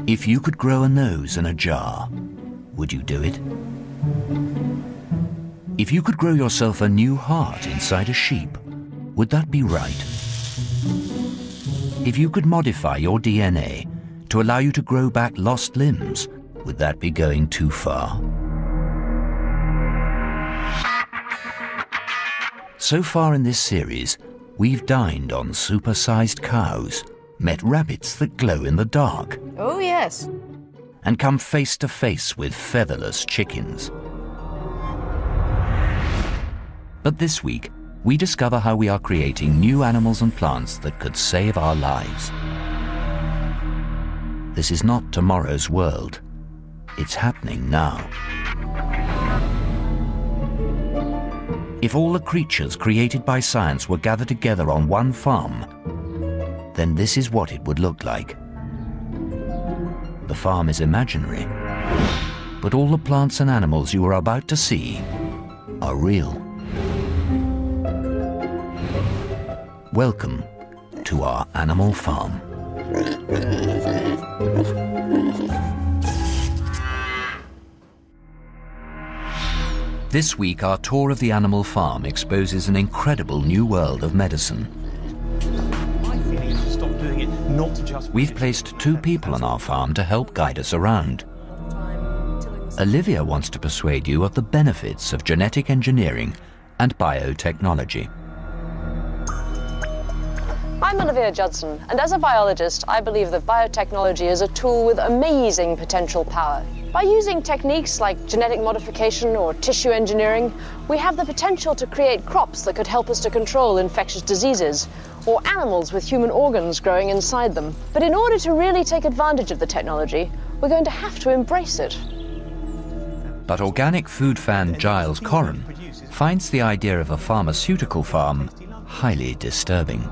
If you could grow a nose in a jar, would you do it? If you could grow yourself a new heart inside a sheep, would that be right? If you could modify your DNA to allow you to grow back lost limbs, would that be going too far? So far in this series, we've dined on super-sized cows, met rabbits that glow in the dark. Oh, yes. And come face to face with featherless chickens. But this week, we discover how we are creating new animals and plants that could save our lives. This is not tomorrow's world. It's happening now. If all the creatures created by science were gathered together on one farm, then this is what it would look like. The farm is imaginary, but all the plants and animals you are about to see are real. Welcome to our animal farm. This week, our tour of the animal farm exposes an incredible new world of medicine. We've placed 2 people on our farm to help guide us around. Olivia wants to persuade you of the benefits of genetic engineering and biotechnology. I'm Olivia Judson, and as a biologist, I believe that biotechnology is a tool with amazing potential power. By using techniques like genetic modification or tissue engineering, we have the potential to create crops that could help us to control infectious diseases, or animals with human organs growing inside them. But in order to really take advantage of the technology, we're going to have to embrace it. But organic food fan Giles Corran finds the idea of a pharmaceutical farm highly disturbing.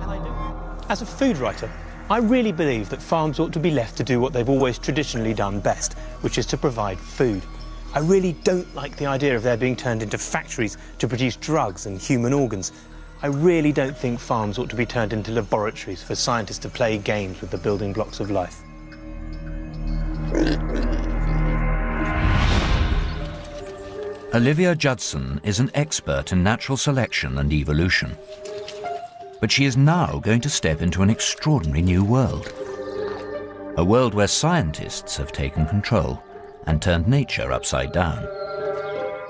As a food writer, I really believe that farms ought to be left to do what they've always traditionally done best, which is to provide food. I really don't like the idea of their being turned into factories to produce drugs and human organs. I really don't think farms ought to be turned into laboratories for scientists to play games with the building blocks of life. Olivia Judson is an expert in natural selection and evolution. But she is now going to step into an extraordinary new world. A world where scientists have taken control and turned nature upside down.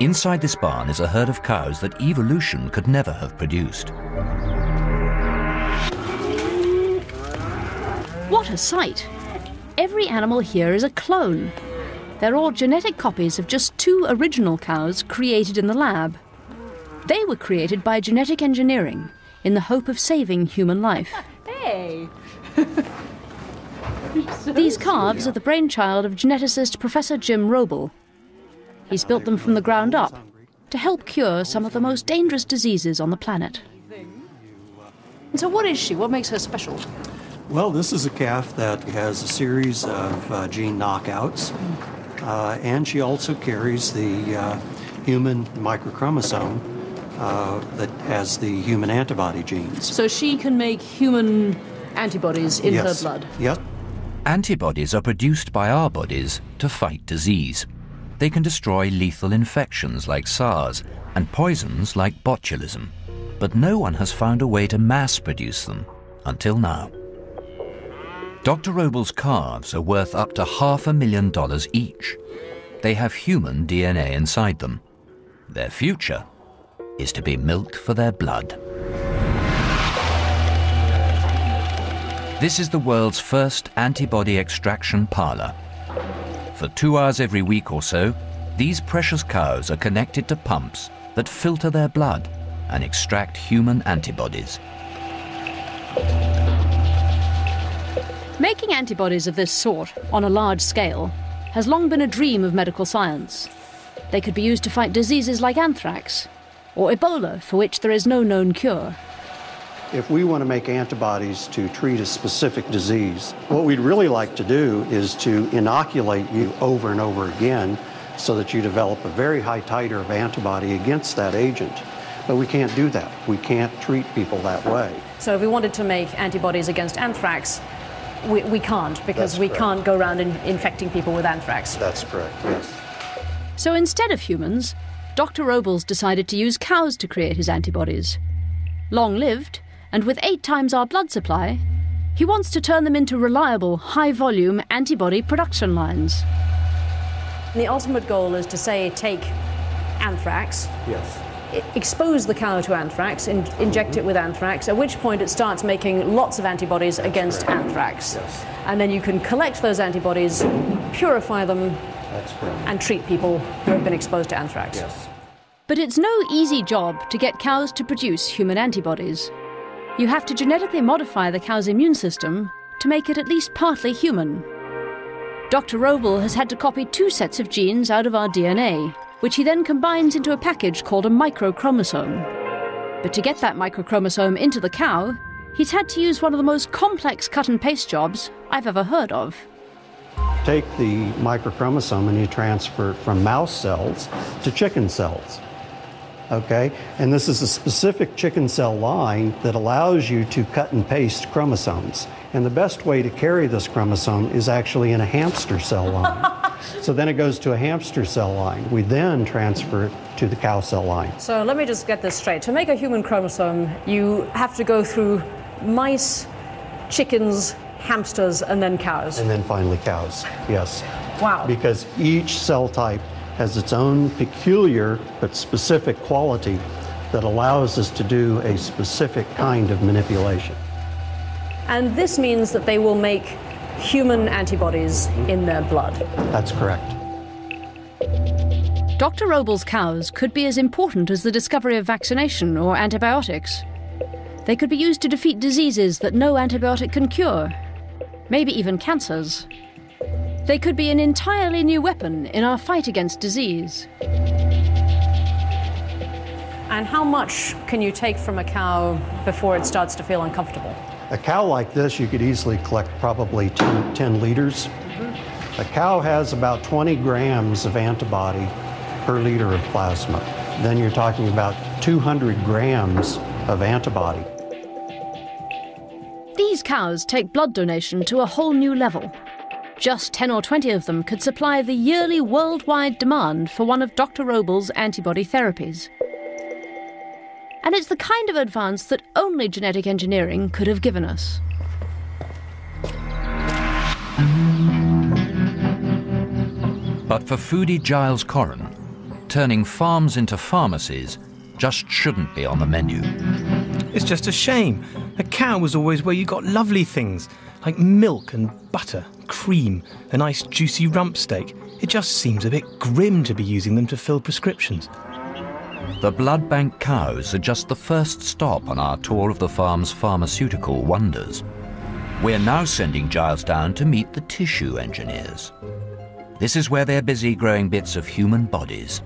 Inside this barn is a herd of cows that evolution could never have produced. What a sight! Every animal here is a clone. They're all genetic copies of just 2 original cows created in the lab. They were created by genetic engineering in the hope of saving human life. Hey! These calves are the brainchild of geneticist Professor Jim Roble. He's built them from the ground up to help cure some of the most dangerous diseases on the planet. So what is she? What makes her special? Well, this is a calf that has a series of gene knockouts, and she also carries the human microchromosome that has the human antibody genes. So she can make human antibodies in her blood? Yep. Antibodies are produced by our bodies to fight disease. They can destroy lethal infections like SARS and poisons like botulism. But no one has found a way to mass produce them until now. Dr. Roble's calves are worth up to $500,000 each. They have human DNA inside them. Their future is to be milked for their blood. This is the world's first antibody extraction parlor. For 2 hours every week or so, these precious cows are connected to pumps that filter their blood and extract human antibodies. Making antibodies of this sort on a large scale has long been a dream of medical science. They could be used to fight diseases like anthrax, or Ebola, for which there is no known cure. If we want to make antibodies to treat a specific disease, what we'd really like to do is to inoculate you over and over again so that you develop a very high titer of antibody against that agent. But we can't do that. We can't treat people that way. So if we wanted to make antibodies against anthrax, we can't, because we can't go around infecting people with anthrax. That's correct, yes. So instead of humans, Dr. Robles decided to use cows to create his antibodies. Long-lived, and with 8 times our blood supply, he wants to turn them into reliable, high-volume antibody production lines. The ultimate goal is to, say, take anthrax, Yes. expose the cow to anthrax, inject it with anthrax, at which point it starts making lots of antibodies against anthrax. Yes. And then you can collect those antibodies, purify them, That's correct. and treat people who have been exposed to anthrax. Yes. But it's no easy job to get cows to produce human antibodies. You have to genetically modify the cow's immune system to make it at least partly human. Dr. Roble has had to copy 2 sets of genes out of our DNA, which he then combines into a package called a microchromosome. But to get that microchromosome into the cow, he's had to use one of the most complex cut-and-paste jobs I've ever heard of. Take the microchromosome and you transfer it from mouse cells to chicken cells. Okay? And this is a specific chicken cell line that allows you to cut and paste chromosomes. And the best way to carry this chromosome is actually in a hamster cell line. So then it goes to a hamster cell line. We then transfer it to the cow cell line. So let me just get this straight. To make a human chromosome, you have to go through mice, chickens, hamsters, and then cows. And then finally cows, yes. Wow. Because each cell type has its own peculiar but specific quality that allows us to do a specific kind of manipulation. And this means that they will make human antibodies in their blood. That's correct. Dr. Roble's cows could be as important as the discovery of vaccination or antibiotics. They could be used to defeat diseases that no antibiotic can cure, maybe even cancers. They could be an entirely new weapon in our fight against disease. And how much can you take from a cow before it starts to feel uncomfortable? A cow like this, you could easily collect probably 10 liters. A cow has about 20 grams of antibody per liter of plasma. Then you're talking about 200 grams of antibody. These cows take blood donation to a whole new level. Just 10 or 20 of them could supply the yearly worldwide demand for one of Dr. Roble's antibody therapies. And it's the kind of advance that only genetic engineering could have given us. But for foodie Giles Corran, turning farms into pharmacies just shouldn't be on the menu. It's just a shame. A cow was always where you got lovely things, like milk and butter, cream, a nice juicy rump steak. It just seems a bit grim to be using them to fill prescriptions. The blood bank cows are just the first stop on our tour of the farm's pharmaceutical wonders. We're now sending Giles down to meet the tissue engineers. This is where they're busy growing bits of human bodies.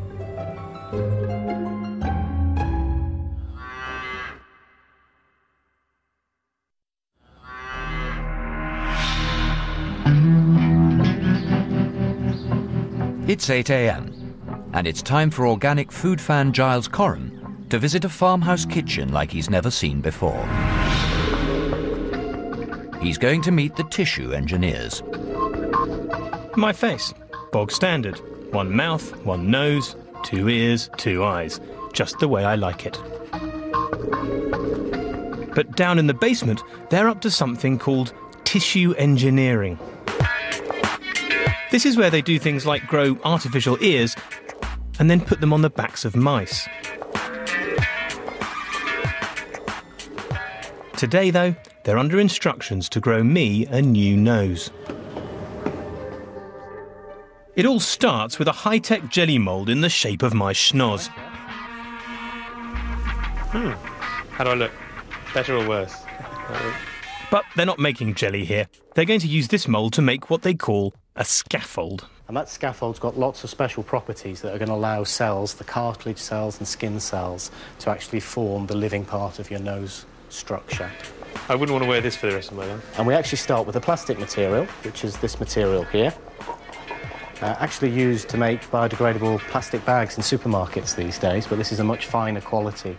It's 8 a.m. and it's time for organic food fan Giles Corran to visit a farmhouse kitchen like he's never seen before. He's going to meet the tissue engineers. My face, bog standard. 1 mouth, 1 nose, 2 ears, 2 eyes. Just the way I like it. But down in the basement, they're up to something called tissue engineering. This is where they do things like grow artificial ears and then put them on the backs of mice. Today, though, they're under instructions to grow me a new nose. It all starts with a high-tech jelly mould in the shape of my schnoz. How do I look? Better or worse? But they're not making jelly here. They're going to use this mould to make what they call a scaffold. And that scaffold's got lots of special properties that are going to allow cells, the cartilage cells and skin cells, to actually form the living part of your nose structure. I wouldn't want to wear this for the rest of my life. And we actually start with a plastic material, which is this material here, actually used to make biodegradable plastic bags in supermarkets these days, but this is a much finer quality.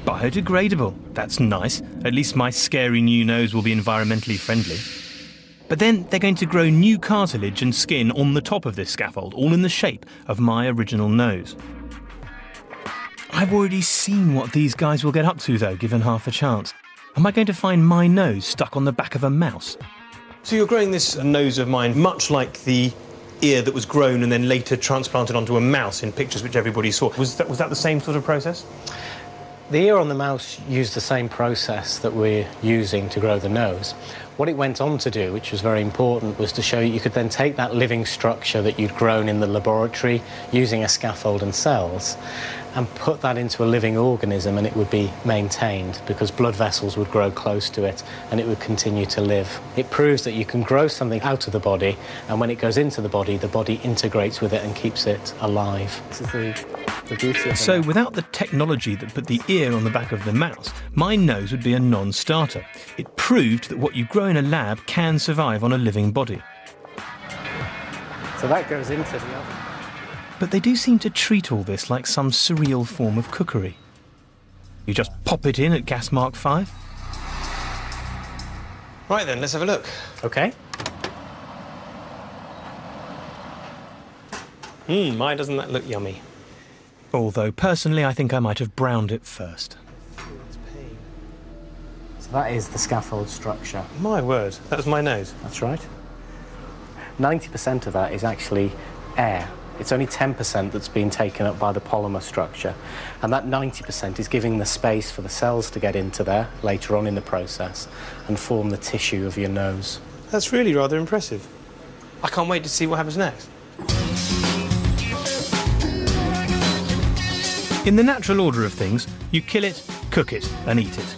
Biodegradable. That's nice. At least my scary new nose will be environmentally friendly. But then they're going to grow new cartilage and skin on the top of this scaffold, all in the shape of my original nose. I've already seen what these guys will get up to, though, given half a chance. Am I going to find my nose stuck on the back of a mouse? So you're growing this nose of mine much like the ear that was grown and then later transplanted onto a mouse in pictures which everybody saw. Was that the same sort of process? The ear on the mouse used the same process that we're using to grow the nose. What it went on to do, which was very important, was to show you could then take that living structure that you'd grown in the laboratory using a scaffold and cells and put that into a living organism, and it would be maintained because blood vessels would grow close to it and it would continue to live. It proves that you can grow something out of the body, and when it goes into the body integrates with it and keeps it alive. This is the beauty of it. So without the technology that put the ear on the back of the mouse, my nose would be a non-starter. It proved that what you grow in a lab can survive on a living body. So that goes into the oven. But they do seem to treat all this like some surreal form of cookery. You just pop it in at gas mark 5. Right then, let's have a look. OK. Why doesn't that look yummy? Although, personally, I think I might have browned it first. So that is the scaffold structure. My word, that was my nose. That's right. 90% of that is actually air. It's only 10% that's been taken up by the polymer structure. And that 90% is giving the space for the cells to get into there later on in the process and form the tissue of your nose. That's really rather impressive. I can't wait to see what happens next. In the natural order of things, you kill it, cook it, and eat it.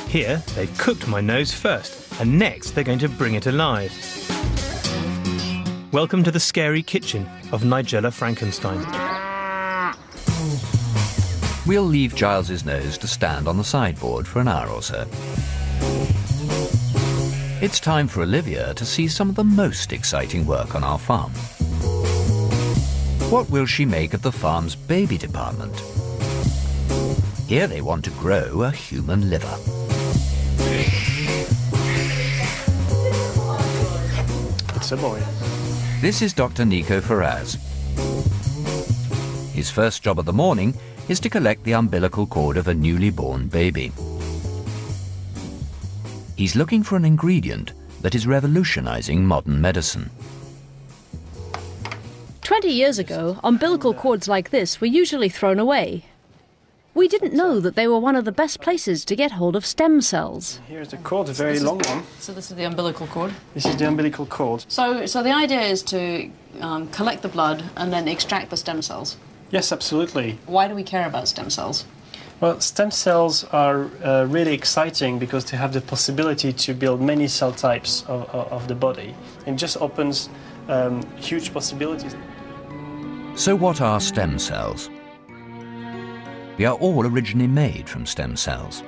Here, they've cooked my nose first, and next they're going to bring it alive. Welcome to the scary kitchen of Nigella Frankenstein. We'll leave Giles's nose to stand on the sideboard for an hour or so. It's time for Olivia to see some of the most exciting work on our farm. What will she make of the farm's baby department? Here they want to grow a human liver. It's a boy. This is Dr. Nico Ferraz. His first job of the morning is to collect the umbilical cord of a newly born baby. He's looking for an ingredient that is revolutionizing modern medicine. 20 years ago, umbilical cords like this were usually thrown away. We didn't know that they were one of the best places to get hold of stem cells. Here's the cord, a very long one. So this is the umbilical cord? This is the umbilical cord. So the idea is to collect the blood and then extract the stem cells? Yes, absolutely. Why do we care about stem cells? Well, stem cells are really exciting because they have the possibility to build many cell types of the body. It just opens huge possibilities. So what are stem cells? We are all originally made from stem cells.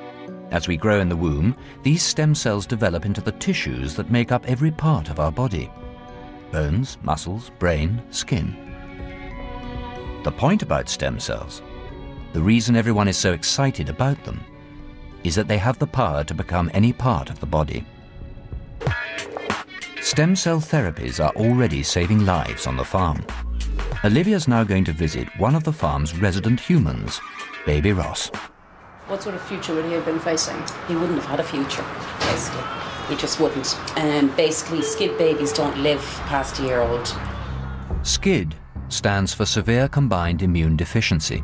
As we grow in the womb, these stem cells develop into the tissues that make up every part of our body: bones, muscles, brain, skin. The point about stem cells, the reason everyone is so excited about them, is that they have the power to become any part of the body. Stem cell therapies are already saving lives on the farm. Olivia's now going to visit one of the farm's resident humans, baby Ross. What sort of future would he have been facing? He wouldn't have had a future, basically. He just wouldn't. And basically, SCID babies don't live past a year old. SCID stands for Severe Combined Immune Deficiency.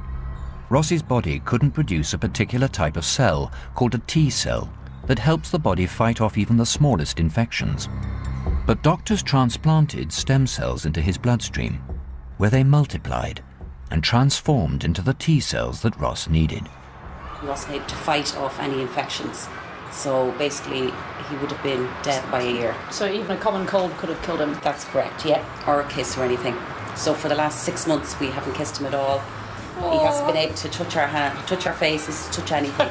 Ross's body couldn't produce a particular type of cell called a T cell that helps the body fight off even the smallest infections. But doctors transplanted stem cells into his bloodstream, where they multiplied and transformed into the T cells that Ross needed. Ross needed to fight off any infections. So basically, he would have been dead by a year. So even a common cold could have killed him? That's correct, yeah. Or a kiss or anything. So for the last 6 months, we haven't kissed him at all. Aww. He hasn't been able to touch our hand, touch our faces, touch anything.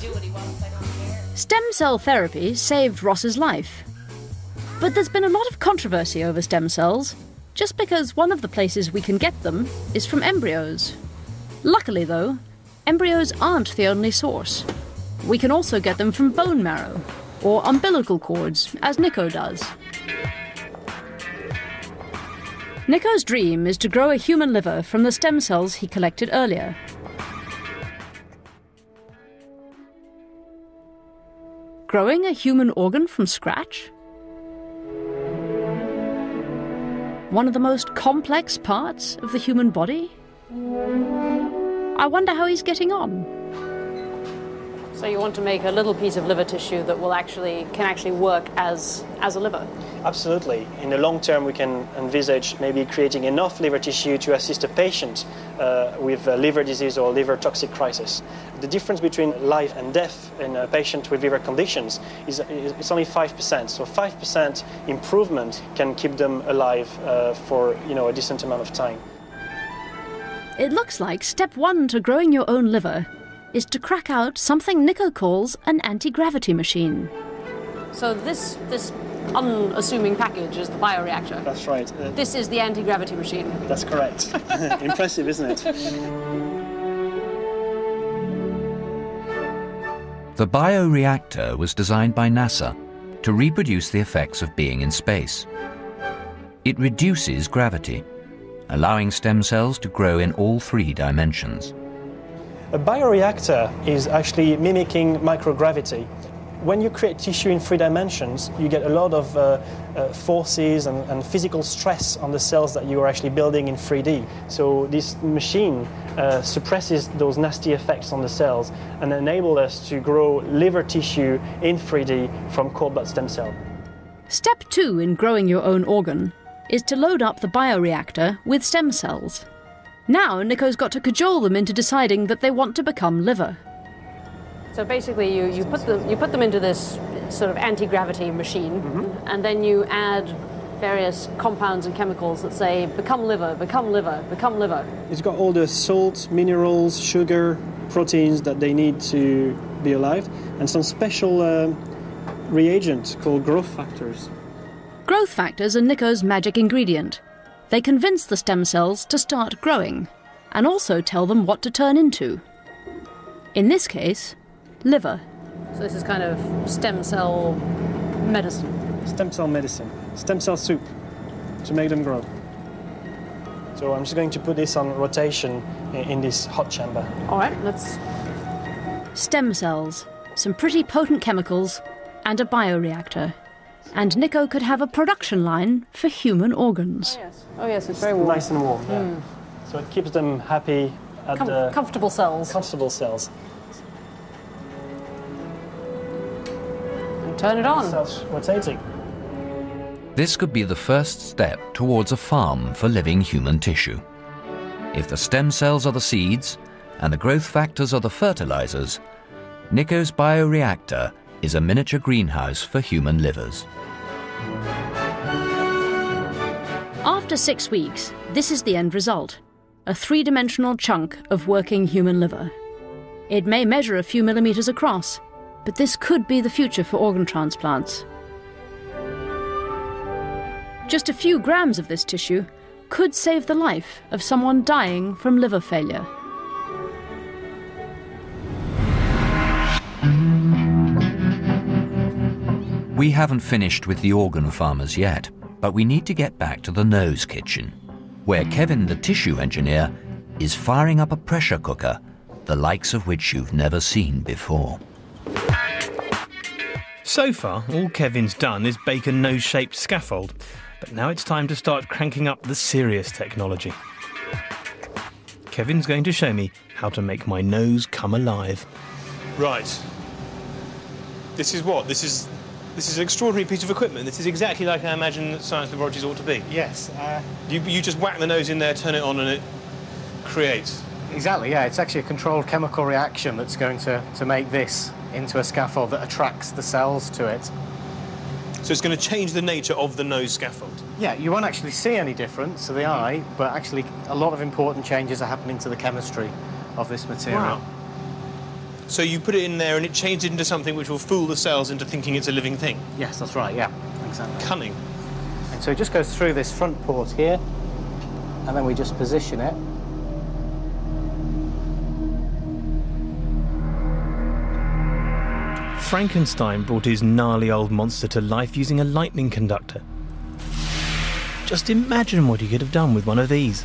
Do what he wants, I don't care. Stem cell therapy saved Ross's life. But there's been a lot of controversy over stem cells, just because one of the places we can get them is from embryos. Luckily, though, embryos aren't the only source. We can also get them from bone marrow. or umbilical cords, as Nico does. Nico's dream is to grow a human liver from the stem cells he collected earlier. Growing a human organ from scratch? One of the most complex parts of the human body? I wonder how he's getting on. So you want to make a little piece of liver tissue that can actually work as a liver? Absolutely. In the long term, we can envisage maybe creating enough liver tissue to assist a patient with liver disease or liver toxic crisis. The difference between life and death in a patient with liver conditions is it's only 5%. So 5% improvement can keep them alive for a decent amount of time. It looks like step one to growing your own liver is to crack out something Nico calls an anti-gravity machine. So this unassuming package is the bioreactor. That's right. This is the anti-gravity machine. That's correct. Impressive, isn't it? The bioreactor was designed by NASA to reproduce the effects of being in space. It reduces gravity, allowing stem cells to grow in all 3 dimensions. A bioreactor is actually mimicking microgravity. When you create tissue in 3 dimensions, you get a lot of forces and physical stress on the cells that you are actually building in 3D. So this machine suppresses those nasty effects on the cells and enable us to grow liver tissue in 3D from cord blood stem cell. Step 2 in growing your own organ is to load up the bioreactor with stem cells. Now Nico's got to cajole them into deciding that they want to become liver. So basically you put them into this sort of anti-gravity machine, and then you add various compounds and chemicals that say, become liver, become liver, become liver. It's got all the salt, minerals, sugar, proteins that they need to be alive, and some special reagent called growth factors. Growth factors are Nico's magic ingredient. They convince the stem cells to start growing, and also tell them what to turn into. In this case, liver. So this is kind of stem cell medicine. Stem cell medicine. Stem cell soup to make them grow. So I'm just going to put this on rotation in this hot chamber. All right, let's... Stem cells, some pretty potent chemicals, and a bioreactor. And Nico could have a production line for human organs. Oh yes, it's very warm. Nice and warm, yeah. So it keeps them happy at the... Comfortable cells. Comfortable cells. And turn it on. Cells rotating. This could be the first step towards a farm for living human tissue. If the stem cells are the seeds and the growth factors are the fertilizers, Nico's bioreactor is a miniature greenhouse for human livers. After 6 weeks, this is the end result, a 3-dimensional chunk of working human liver. It may measure a few millimeters across, but this could be the future for organ transplants. Just a few grams of this tissue could save the life of someone dying from liver failure. We haven't finished with the organ farmers yet, but we need to get back to the nose kitchen, where Kevin, the tissue engineer, is firing up a pressure cooker, the likes of which you've never seen before. So far, all Kevin's done is bake a nose-shaped scaffold, but now it's time to start cranking up the serious technology. Kevin's going to show me how to make my nose come alive. Right. This is what? This is an extraordinary piece of equipment. This is exactly like I imagine that science laboratories ought to be. Yes. You just whack the nose in there, turn it on, and it creates. Exactly, yeah. It's actually a controlled chemical reaction that's going to make this into a scaffold that attracts the cells to it. So it's going to change the nature of the nose scaffold? Yeah, you won't actually see any difference to the eye, but actually a lot of important changes are happening to the chemistry of this material. Wow. So you put it in there and it changes it into something which will fool the cells into thinking it's a living thing? Yes, that's right, yeah, exactly. Cunning. And so it just goes through this front port here, and then we just position it. Frankenstein brought his gnarly old monster to life using a lightning conductor. Just imagine what he could have done with one of these.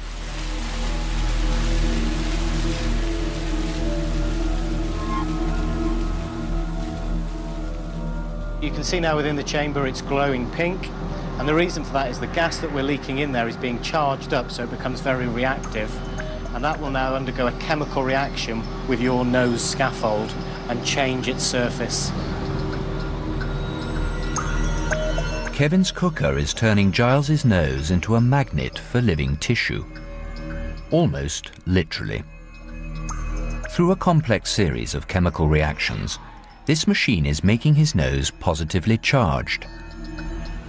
You can see now within the chamber it's glowing pink, and the reason for that is the gas that we're leaking in there is being charged up, so it becomes very reactive, and that will now undergo a chemical reaction with your nose scaffold and change its surface. Kevin's cooker is turning Giles's nose into a magnet for living tissue. Almost literally. Through a complex series of chemical reactions, this machine is making his nose positively charged.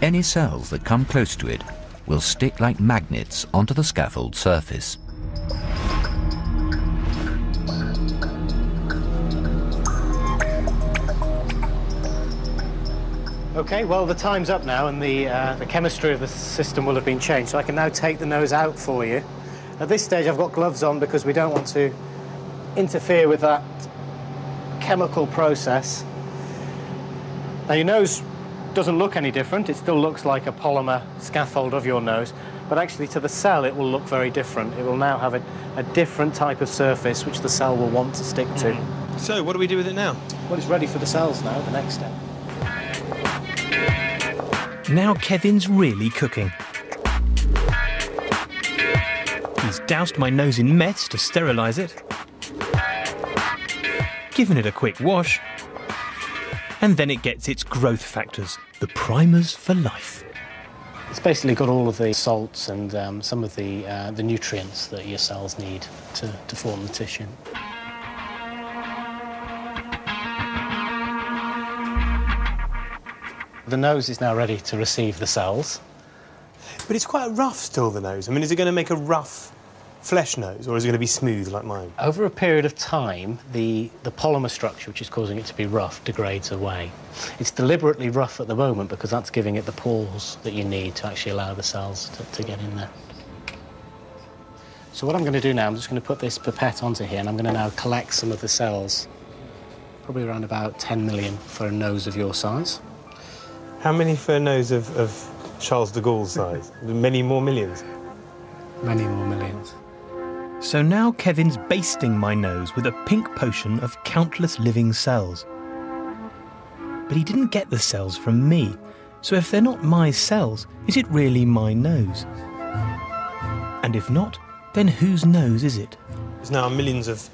Any cells that come close to it will stick like magnets onto the scaffold surface. Okay, well, the time's up now, and the chemistry of the system will have been changed, so I can now take the nose out for you. At this stage, I've got gloves on because we don't want to interfere with that chemical process. Now, your nose doesn't look any different. It still looks like a polymer scaffold of your nose, but actually to the cell it will look very different. It will now have a different type of surface which the cell will want to stick to. So, what do we do with it now? Well, it's ready for the cells now, the next step. Now Kevin's really cooking. He's doused my nose in meths to sterilise it, given it a quick wash, and then it gets its growth factors, the primers for life. It's basically got all of the salts and some of the nutrients that your cells need to form the tissue. The nose is now ready to receive the cells. But it's quite rough still, the nose. I mean, is it going to make a rough flesh nose, or is it going to be smooth like mine? Over a period of time, the polymer structure, which is causing it to be rough, degrades away. It's deliberately rough at the moment because that's giving it the pores that you need to actually allow the cells to get in there. So what I'm going to do now, I'm just going to put this pipette onto here, and I'm going to now collect some of the cells, probably around about 10 million for a nose of your size. How many for a nose of Charles de Gaulle's size? Many more millions? Many more millions. So now Kevin's basting my nose with a pink potion of countless living cells. But he didn't get the cells from me, so if they're not my cells, is it really my nose? And if not, then whose nose is it? There's now millions of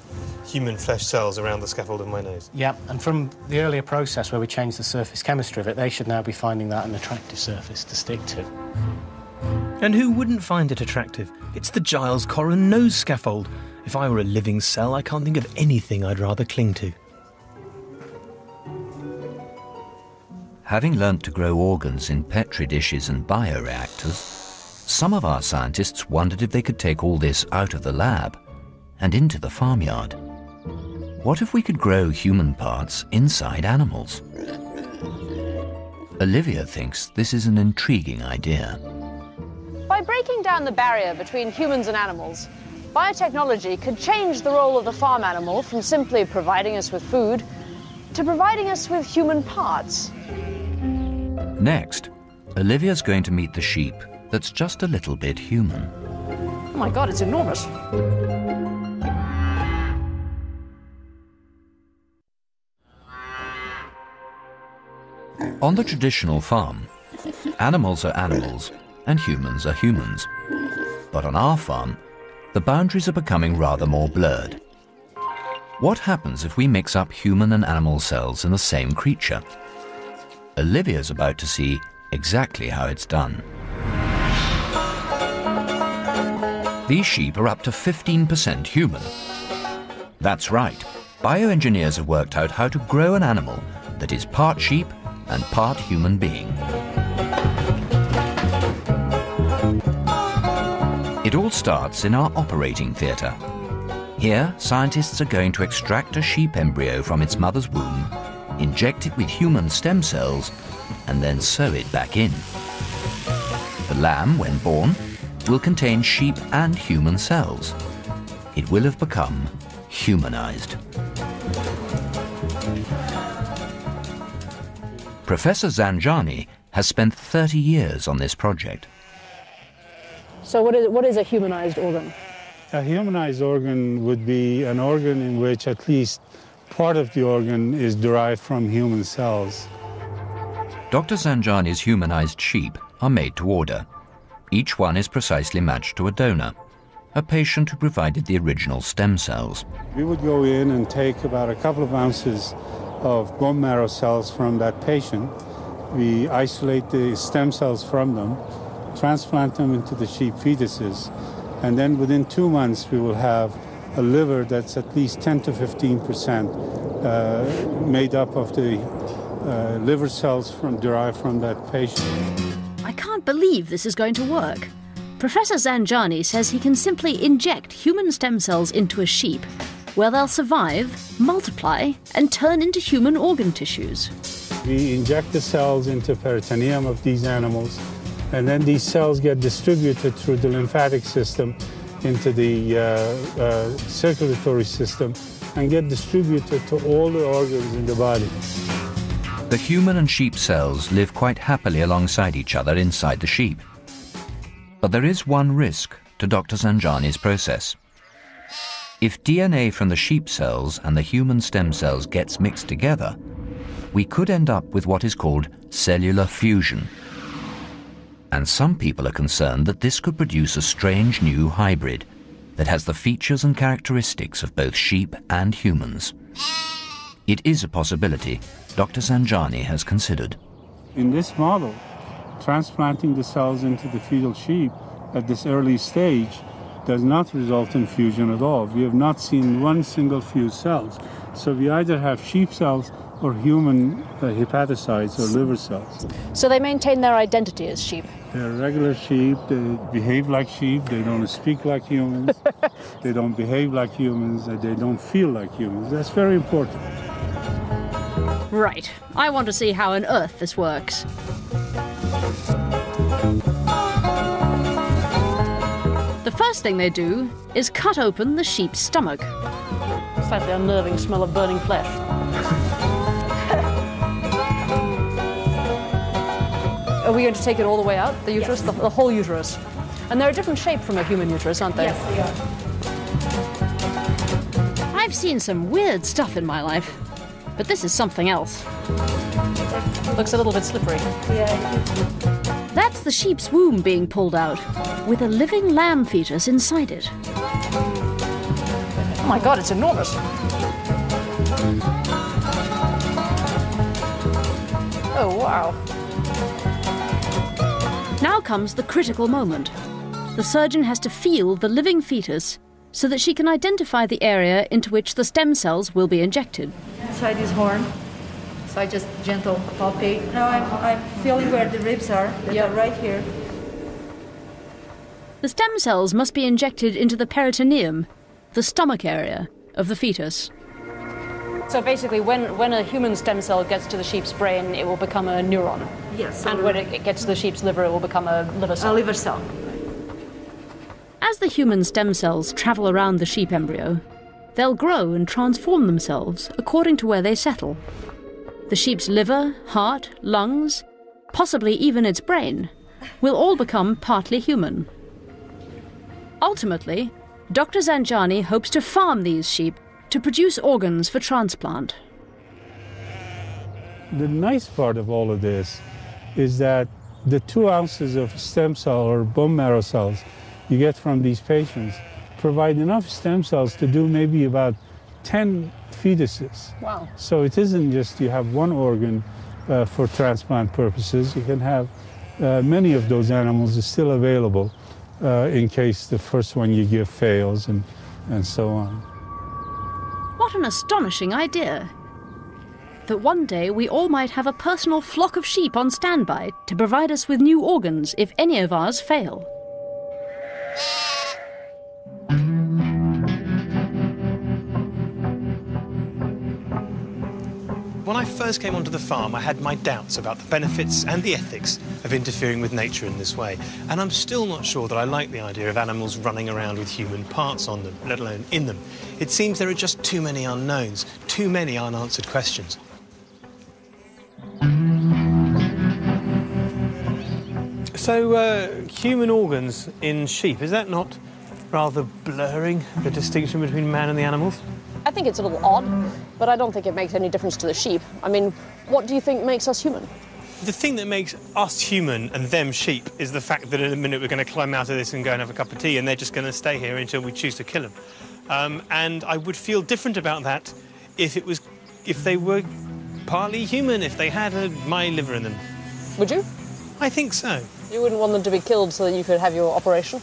human flesh cells around the scaffold of my nose. Yeah, and from the earlier process where we changed the surface chemistry of it, they should now be finding that an attractive surface to stick to. And who wouldn't find it attractive? It's the Giles Corran nose scaffold. If I were a living cell, I can't think of anything I'd rather cling to. Having learnt to grow organs in petri dishes and bioreactors, some of our scientists wondered if they could take all this out of the lab and into the farmyard. What if we could grow human parts inside animals? Olivia thinks this is an intriguing idea. By breaking down the barrier between humans and animals, biotechnology could change the role of the farm animal from simply providing us with food to providing us with human parts. Next, Olivia's going to meet the sheep that's just a little bit human. Oh my God, it's enormous. On the traditional farm, animals are animals and humans are humans. But on our farm, the boundaries are becoming rather more blurred. What happens if we mix up human and animal cells in the same creature? Olivia's about to see exactly how it's done. These sheep are up to 15% human. That's right. Bioengineers have worked out how to grow an animal that is part sheep and part human being. It all starts in our operating theatre. Here, scientists are going to extract a sheep embryo from its mother's womb, inject it with human stem cells, and then sew it back in. The lamb, when born, will contain sheep and human cells. It will have become humanized. Professor Zanjani has spent 30 years on this project. So what is a humanized organ? A humanized organ would be an organ in which at least part of the organ is derived from human cells. Dr. Zanjani's humanized sheep are made to order. Each one is precisely matched to a donor, a patient who provided the original stem cells. We would go in and take about a couple of ounces of bone marrow cells from that patient. We isolate the stem cells from them, transplant them into the sheep fetuses, and then within 2 months we will have a liver that's at least 10 to 15% made up of the liver cells derived from that patient. I can't believe this is going to work. Professor Zanjani says he can simply inject human stem cells into a sheep, where they'll survive, multiply, and turn into human organ tissues. We inject the cells into peritoneum of these animals, and then these cells get distributed through the lymphatic system into the circulatory system and get distributed to all the organs in the body. The human and sheep cells live quite happily alongside each other inside the sheep. But there is one risk to Dr. Zanjani's process. If DNA from the sheep cells and the human stem cells gets mixed together, we could end up with what is called cellular fusion. And some people are concerned that this could produce a strange new hybrid that has the features and characteristics of both sheep and humans. It is a possibility Dr. Zanjani has considered. In this model, transplanting the cells into the fetal sheep at this early stage does not result in fusion at all. We have not seen one single fused cells. So we either have sheep cells or human hepatocytes or liver cells. So they maintain their identity as sheep? They're regular sheep, they behave like sheep, they don't speak like humans, they don't behave like humans, they don't feel like humans. That's very important. Right. I want to see how on earth this works. The first thing they do is cut open the sheep's stomach. It's like the unnerving smell of burning flesh. Are we going to take it all the way out, the uterus, yes. the whole uterus? And they're a different shape from a human uterus, aren't they? Yes, they are. I've seen some weird stuff in my life, but this is something else. Looks a little bit slippery. Yeah. That's the sheep's womb being pulled out, with a living lamb fetus inside it. Oh my God, it's enormous. Oh, wow. Now comes the critical moment. The surgeon has to feel the living fetus so that she can identify the area into which the stem cells will be injected. Inside this horn, so I just gentle palpate. Now I'm feeling where the ribs are, that are right here. The stem cells must be injected into the peritoneum, the stomach area of the fetus. So basically, when a human stem cell gets to the sheep's brain, it will become a neuron. Yes. And when it gets to the sheep's liver, it will become a liver cell. A liver cell. As the human stem cells travel around the sheep embryo, they'll grow and transform themselves according to where they settle. The sheep's liver, heart, lungs, possibly even its brain, will all become partly human. Ultimately, Dr. Zanjani hopes to farm these sheep to produce organs for transplant. The nice part of all of this is that the 2 ounces of stem cell or bone marrow cells you get from these patients provide enough stem cells to do maybe about 10 fetuses. Wow. So it isn't just you have one organ for transplant purposes. You can have many of those animals are still available in case the first one you give fails and so on. What an astonishing idea! That one day we all might have a personal flock of sheep on standby to provide us with new organs if any of ours fail. When I first came onto the farm, I had my doubts about the benefits and the ethics of interfering with nature in this way. And I'm still not sure that I like the idea of animals running around with human parts on them, let alone in them. It seems there are just too many unknowns, too many unanswered questions. So, human organs in sheep, is that not rather blurring the distinction between man and the animals? I think it's a little odd, but I don't think it makes any difference to the sheep. I mean, what do you think makes us human? The thing that makes us human and them sheep is the fact that in a minute we're going to climb out of this and go and have a cup of tea, and they're just going to stay here until we choose to kill them. And I would feel different about that if they were partly human, if they had my liver in them. Would you? I think so. You wouldn't want them to be killed so that you could have your operation?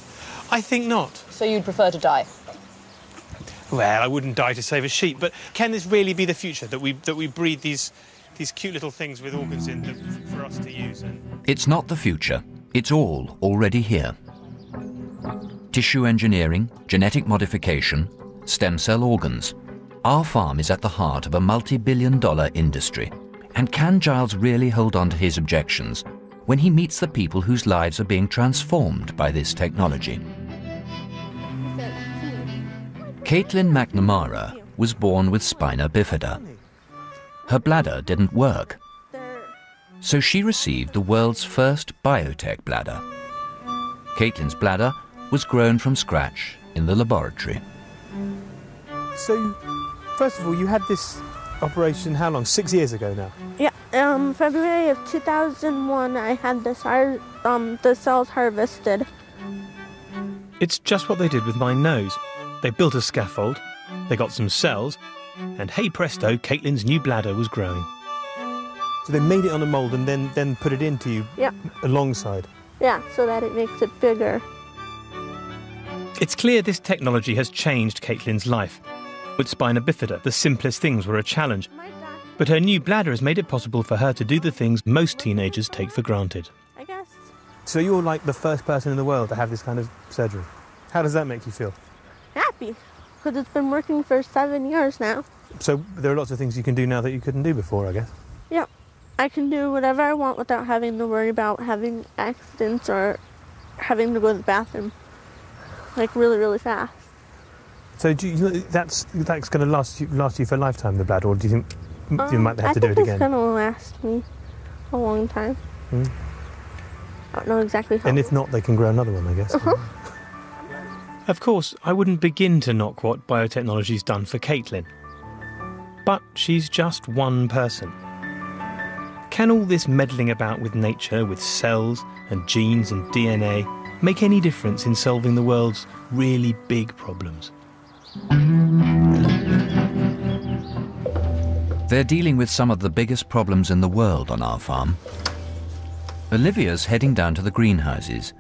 I think not. So you'd prefer to die? Well, I wouldn't die to save a sheep, but can this really be the future, that we breed these cute little things with organs in them for us to use? It's not the future. It's all already here. Tissue engineering, genetic modification, stem cell organs. Our farm is at the heart of a multi-billion-dollar industry. And can Giles really hold on to his objections when he meets the people whose lives are being transformed by this technology? Caitlin McNamara was born with spina bifida. Her bladder didn't work, so she received the world's first biotech bladder. Caitlin's bladder was grown from scratch in the laboratory. So, first of all, you had this operation how long? 6 years ago now? Yeah, February of 2001, I had the cells harvested. It's just what they did with my nose. They built a scaffold, they got some cells, and hey presto, Caitlin's new bladder was growing. So they made it on a mould and then put it into you alongside? Yeah, so that it makes it bigger. It's clear this technology has changed Caitlin's life. With spina bifida, the simplest things were a challenge. But her new bladder has made it possible for her to do the things most teenagers take for granted. I guess. So you're like the first person in the world to have this kind of surgery. How does that make you feel? Happy, because it's been working for 7 years now. So there are lots of things you can do now that you couldn't do before, I guess? Yep. I can do whatever I want without having to worry about having accidents or having to go to the bathroom, like really, really fast. So do you, that's going to last you for a lifetime, the bladder, or do you think you might have to do it again? I think it's going to last me a long time. I don't know exactly how. And if not, they can grow another one, I guess. Of course, I wouldn't begin to knock what biotechnology's done for Caitlin. But she's just one person. Can all this meddling about with nature, with cells and genes and DNA, make any difference in solving the world's really big problems? They're dealing with some of the biggest problems in the world on our farm. Olivia's heading down to the greenhouses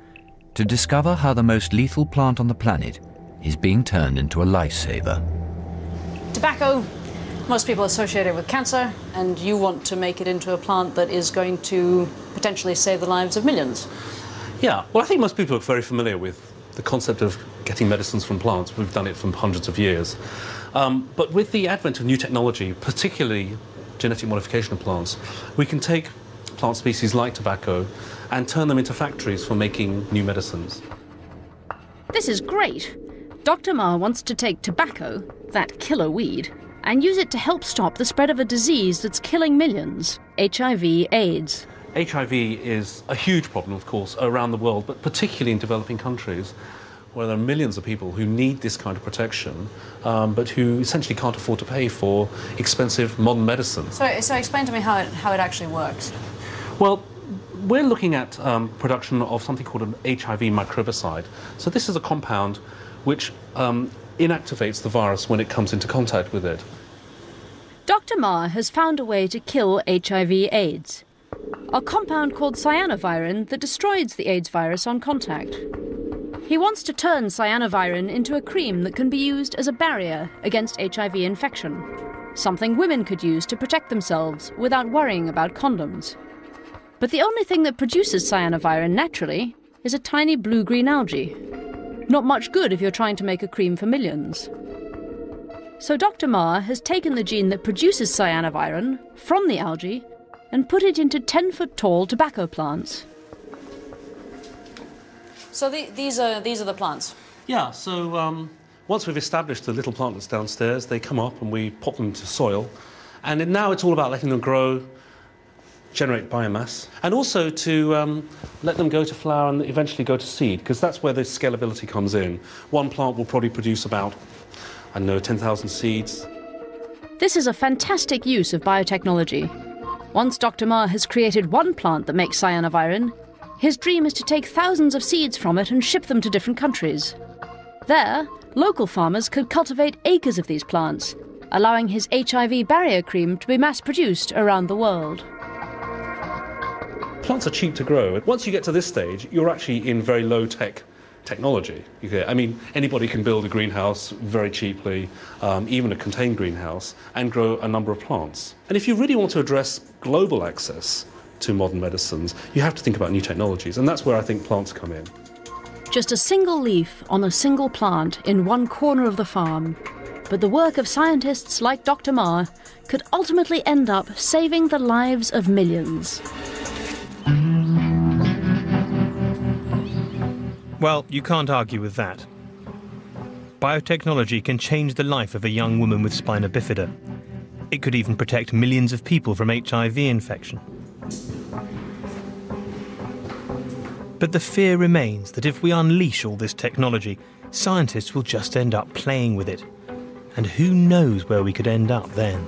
to discover how the most lethal plant on the planet is being turned into a lifesaver. Tobacco, most people associate it with cancer, and you want to make it into a plant that is going to potentially save the lives of millions. Yeah, well, I think most people are very familiar with the concept of getting medicines from plants. We've done it for hundreds of years. But with the advent of new technology, particularly genetic modification of plants, we can take plant species like tobacco and turn them into factories for making new medicines. This is great. Dr. Ma wants to take tobacco, that killer weed, and use it to help stop the spread of a disease that's killing millions, HIV/AIDS. HIV is a huge problem, of course, around the world, but particularly in developing countries, where there are millions of people who need this kind of protection, but who essentially can't afford to pay for expensive modern medicines. So explain to me how it actually works. Well, we're looking at production of something called an HIV microbicide. So this is a compound which inactivates the virus when it comes into contact with it. Dr. Ma has found a way to kill HIV/AIDS, a compound called cyanovirin that destroys the AIDS virus on contact. He wants to turn cyanovirin into a cream that can be used as a barrier against HIV infection, something women could use to protect themselves without worrying about condoms. But the only thing that produces cyanovirin naturally is a tiny blue-green algae. Not much good if you're trying to make a cream for millions. So Dr. Ma has taken the gene that produces cyanovirin from the algae and put it into 10-foot-tall tobacco plants. So these are the plants? Yeah, so once we've established the little plant that's downstairs, they come up and we pop them into soil. And now it's all about letting them grow generate biomass, and also to let them go to flower and eventually go to seed, because that's where the scalability comes in. One plant will probably produce about, I don't know, 10,000 seeds. This is a fantastic use of biotechnology. Once Dr. Ma has created one plant that makes cyanovirin, his dream is to take thousands of seeds from it and ship them to different countries. There, local farmers could cultivate acres of these plants, allowing his HIV barrier cream to be mass-produced around the world. Plants are cheap to grow. Once you get to this stage, you're actually in very low-tech technology. I mean, anybody can build a greenhouse very cheaply, even a contained greenhouse, and grow a number of plants. And if you really want to address global access to modern medicines, you have to think about new technologies, and that's where I think plants come in. Just a single leaf on a single plant in one corner of the farm. But the work of scientists like Dr. Ma could ultimately end up saving the lives of millions. Well, you can't argue with that. Biotechnology can change the life of a young woman with spina bifida. It could even protect millions of people from HIV infection. But the fear remains that if we unleash all this technology, scientists will just end up playing with it. And who knows where we could end up then?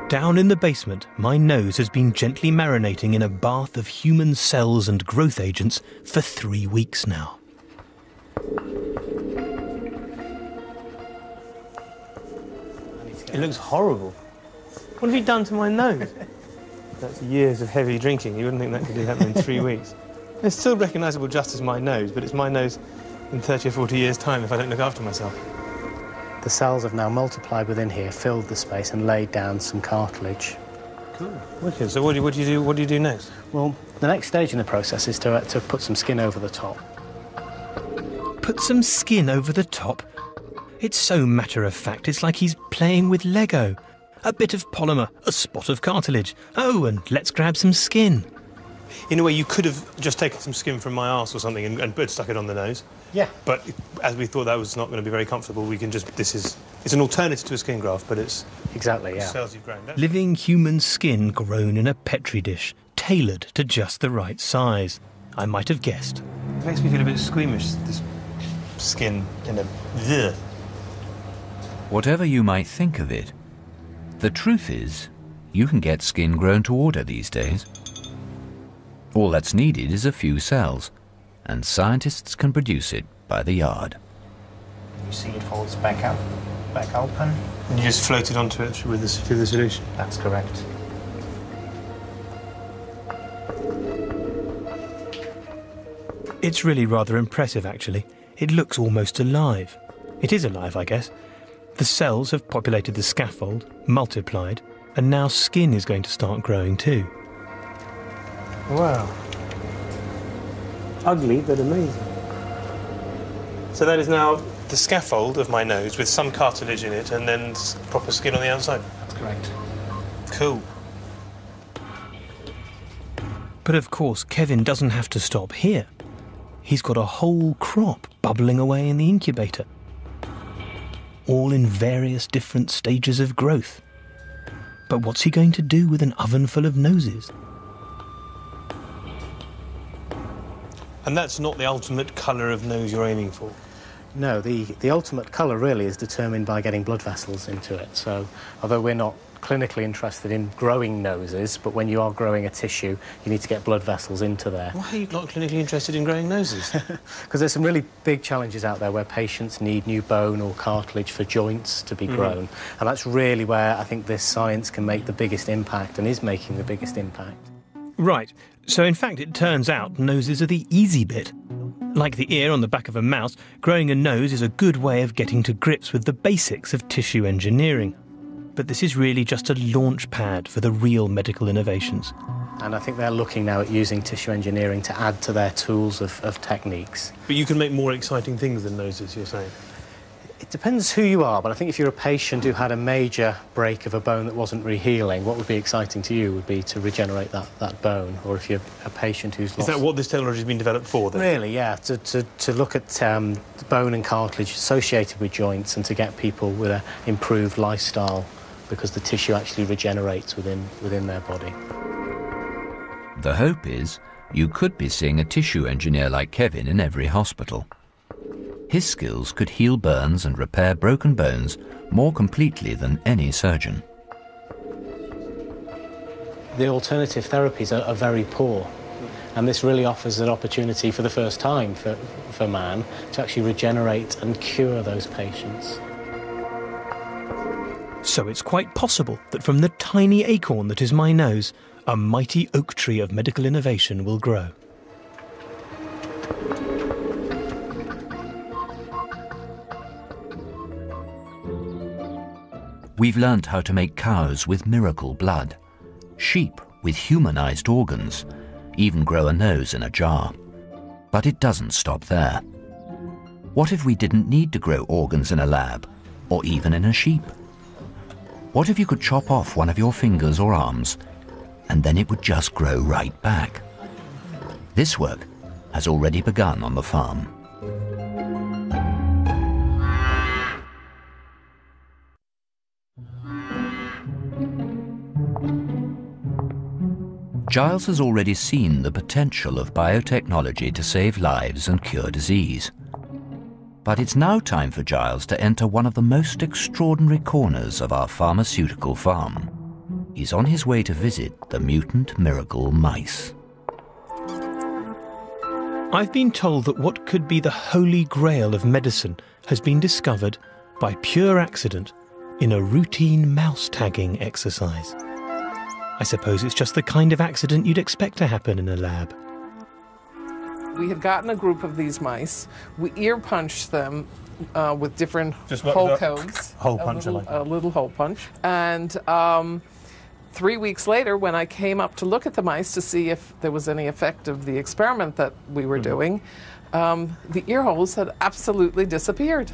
Down in the basement, my nose has been gently marinating in a bath of human cells and growth agents for 3 weeks now. It looks horrible. What have you done to my nose? That's years of heavy drinking. You wouldn't think that could happen in 3 weeks. It's still recognisable just as my nose, but it's my nose in 30 or 40 years' time if I don't look after myself. The cells have now multiplied within here, filled the space and laid down some cartilage. Cool. Wicked. So what do you do next? Well, the next stage in the process is to put some skin over the top. Put some skin over the top? It's so matter-of-fact, it's like he's playing with Lego. A bit of polymer, a spot of cartilage. Oh, and let's grab some skin. In a way, you could have just taken some skin from my arse or something and stuck it on the nose. Yeah. But as we thought that was not going to be very comfortable, we can just... It's an alternative to a skin graft, but it's... Exactly, yeah. Cells you've grown. Living human skin grown in a Petri dish, tailored to just the right size. I might have guessed. It makes me feel a bit squeamish, this skin in a... Ugh. Whatever you might think of it, the truth is, you can get skin grown to order these days. All that's needed is a few cells, and scientists can produce it by the yard. You see it folds back out, back open. And you just float it onto it through the solution? That's correct. It's really rather impressive, actually. It looks almost alive. It is alive, I guess. The cells have populated the scaffold, multiplied, and now skin is going to start growing too. Wow. Ugly, but amazing. So that is now the scaffold of my nose with some cartilage in it and then proper skin on the outside? That's correct. Cool. But of course, Kevin doesn't have to stop here. He's got a whole crop bubbling away in the incubator, all in various different stages of growth. But what's he going to do with an oven full of noses? And that's not the ultimate colour of nose you're aiming for? No, the ultimate colour really is determined by getting blood vessels into it. So, although we're not clinically interested in growing noses, but when you are growing a tissue, you need to get blood vessels into there. Why are you not clinically interested in growing noses? Because there's some really big challenges out there where patients need new bone or cartilage for joints to be grown. And that's really where I think this science can make the biggest impact and is making the biggest impact. Right. So, in fact, it turns out noses are the easy bit. Like the ear on the back of a mouse, growing a nose is a good way of getting to grips with the basics of tissue engineering. But this is really just a launch pad for the real medical innovations. And I think they're looking now at using tissue engineering to add to their tools of techniques. But you can make more exciting things than noses, you're saying? It depends who you are, but I think if you're a patient who had a major break of a bone that wasn't re-healing, what would be exciting to you would be to regenerate that bone. Or if you're a patient who's lost... Is that what this technology has been developed for, then? Really, yeah, to look at bone and cartilage associated with joints and to get people with an improved lifestyle because the tissue actually regenerates within their body. The hope is you could be seeing a tissue engineer like Kevin in every hospital. His skills could heal burns and repair broken bones more completely than any surgeon. The alternative therapies are very poor, and this really offers an opportunity for the first time for man to actually regenerate and cure those patients. So it's quite possible that from the tiny acorn that is my nose, a mighty oak tree of medical innovation will grow. We've learnt how to make cows with miracle blood, sheep with humanized organs, even grow a nose in a jar. But it doesn't stop there. What if we didn't need to grow organs in a lab, or even in a sheep? What if you could chop off one of your fingers or arms, and then it would just grow right back? This work has already begun on the farm. Giles has already seen the potential of biotechnology to save lives and cure disease. But it's now time for Giles to enter one of the most extraordinary corners of our pharmaceutical farm. He's on his way to visit the mutant miracle mice. I've been told that what could be the holy grail of medicine has been discovered by pure accident in a routine mouse tagging exercise. I suppose it's just the kind of accident you'd expect to happen in a lab. We had gotten a group of these mice. We ear punched them with different Just hole codes. Hole punch, a little hole punch. And 3 weeks later, when I came up to look at the mice to see if there was any effect of the experiment that we were doing, the ear holes had absolutely disappeared.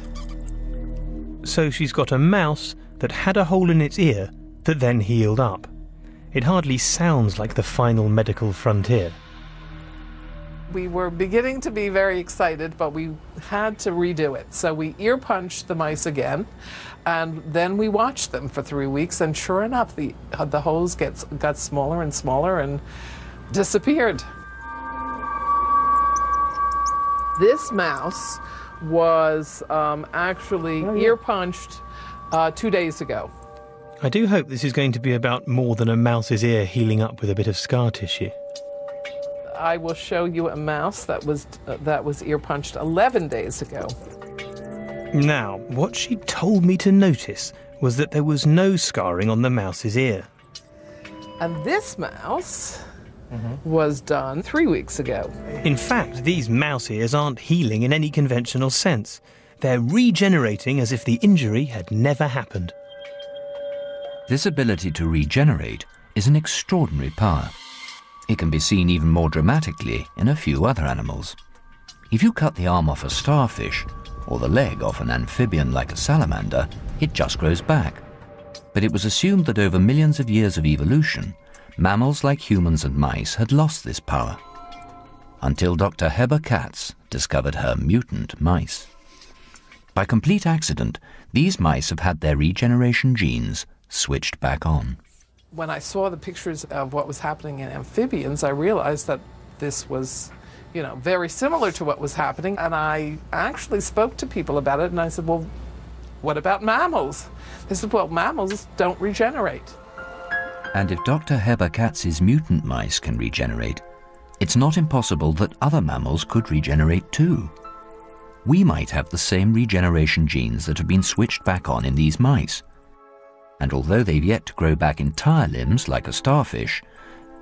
So she's got a mouse that had a hole in its ear that then healed up. It hardly sounds like the final medical frontier. We were beginning to be very excited, but we had to redo it. So we ear punched the mice again, and then we watched them for 3 weeks, and sure enough, the holes got smaller and smaller and disappeared. This mouse was actually ear punched 2 days ago. I do hope this is going to be about more than a mouse's ear healing up with a bit of scar tissue. I will show you a mouse that was ear punched 11 days ago. Now, what she told me to notice was that there was no scarring on the mouse's ear. And this mouse was done 3 weeks ago. In fact, these mouse ears aren't healing in any conventional sense. They're regenerating as if the injury had never happened. This ability to regenerate is an extraordinary power. It can be seen even more dramatically in a few other animals. If you cut the arm off a starfish, or the leg off an amphibian like a salamander, it just grows back. But it was assumed that over millions of years of evolution, mammals like humans and mice had lost this power. Until Dr. Heber Katz discovered her mutant mice. By complete accident, these mice have had their regeneration genes switched back on. When I saw the pictures of what was happening in amphibians, I realized that this was, very similar to what was happening. And I actually spoke to people about it, and I said, well, what about mammals? They said, well, mammals don't regenerate. And if Dr. Heber Katz's mutant mice can regenerate, it's not impossible that other mammals could regenerate too. We might have the same regeneration genes that have been switched back on in these mice. And although they've yet to grow back entire limbs like a starfish,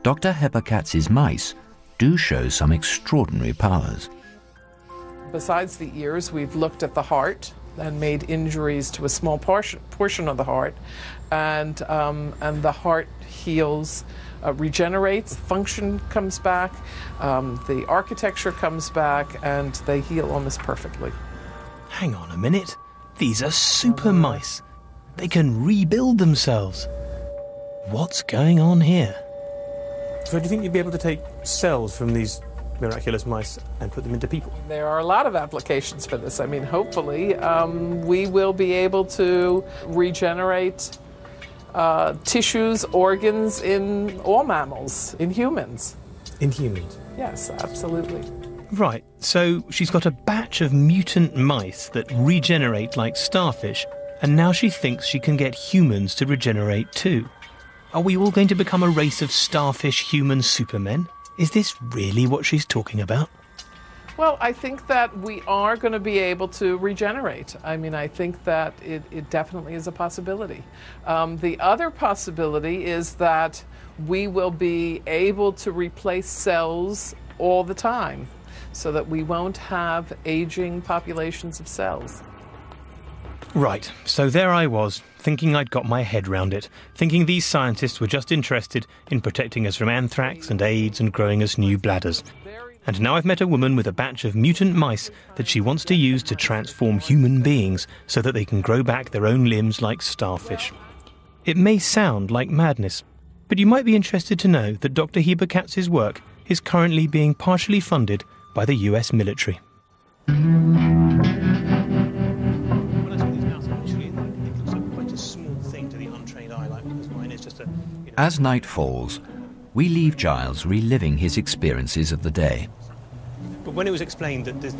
Dr. Heber Katz's mice do show some extraordinary powers. Besides the ears, we've looked at the heart and made injuries to a small portion of the heart, and the heart heals, regenerates, function comes back, the architecture comes back, and they heal almost perfectly. Hang on a minute. These are super mice. They can rebuild themselves. What's going on here? So do you think you'd be able to take cells from these miraculous mice and put them into people? There are a lot of applications for this. I mean, hopefully we will be able to regenerate tissues, organs in all mammals, in humans. In humans? Yes, absolutely. Right, so she's got a batch of mutant mice that regenerate like starfish, and now she thinks she can get humans to regenerate too. Are we all going to become a race of starfish human supermen? Is this really what she's talking about? Well, I think that we are going to be able to regenerate. I mean, I think that it definitely is a possibility. The other possibility is that we will be able to replace cells all the time, so that we won't have aging populations of cells. Right, so there I was, thinking I'd got my head round it, thinking these scientists were just interested in protecting us from anthrax and AIDS and growing us new bladders. And now I've met a woman with a batch of mutant mice that she wants to use to transform human beings so that they can grow back their own limbs like starfish. It may sound like madness, but you might be interested to know that Dr. Heber Katz's work is currently being partially funded by the US military. As night falls, we leave Giles reliving his experiences of the day. But when it was explained that there's,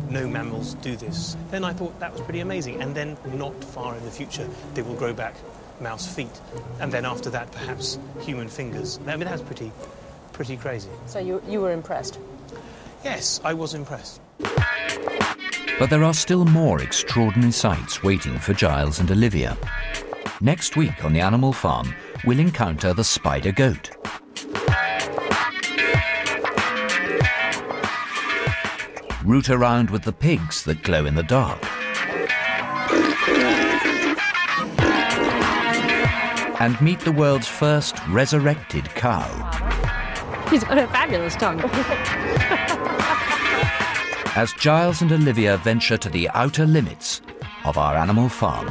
no mammals do this, then I thought that was pretty amazing. And then not far in the future, they will grow back mouse feet. And then after that, perhaps human fingers. I mean, that's pretty crazy. So you were impressed? Yes, I was impressed. But there are still more extraordinary sights waiting for Giles and Olivia. Next week on the Animal Farm, we'll encounter the spider goat. Root around with the pigs that glow in the dark. And meet the world's first resurrected cow. He's got a fabulous tongue. As Giles and Olivia venture to the outer limits of our animal farm.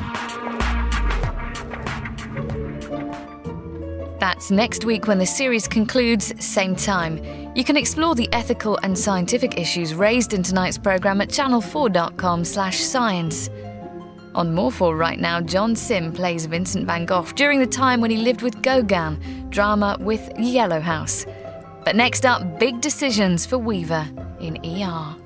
That's next week when the series concludes, same time. You can explore the ethical and scientific issues raised in tonight's programme at channel4.com/science. On More 4 right now, John Sim plays Vincent van Gogh during the time when he lived with Gauguin, drama with Yellow House. But next up, big decisions for Weaver in ER.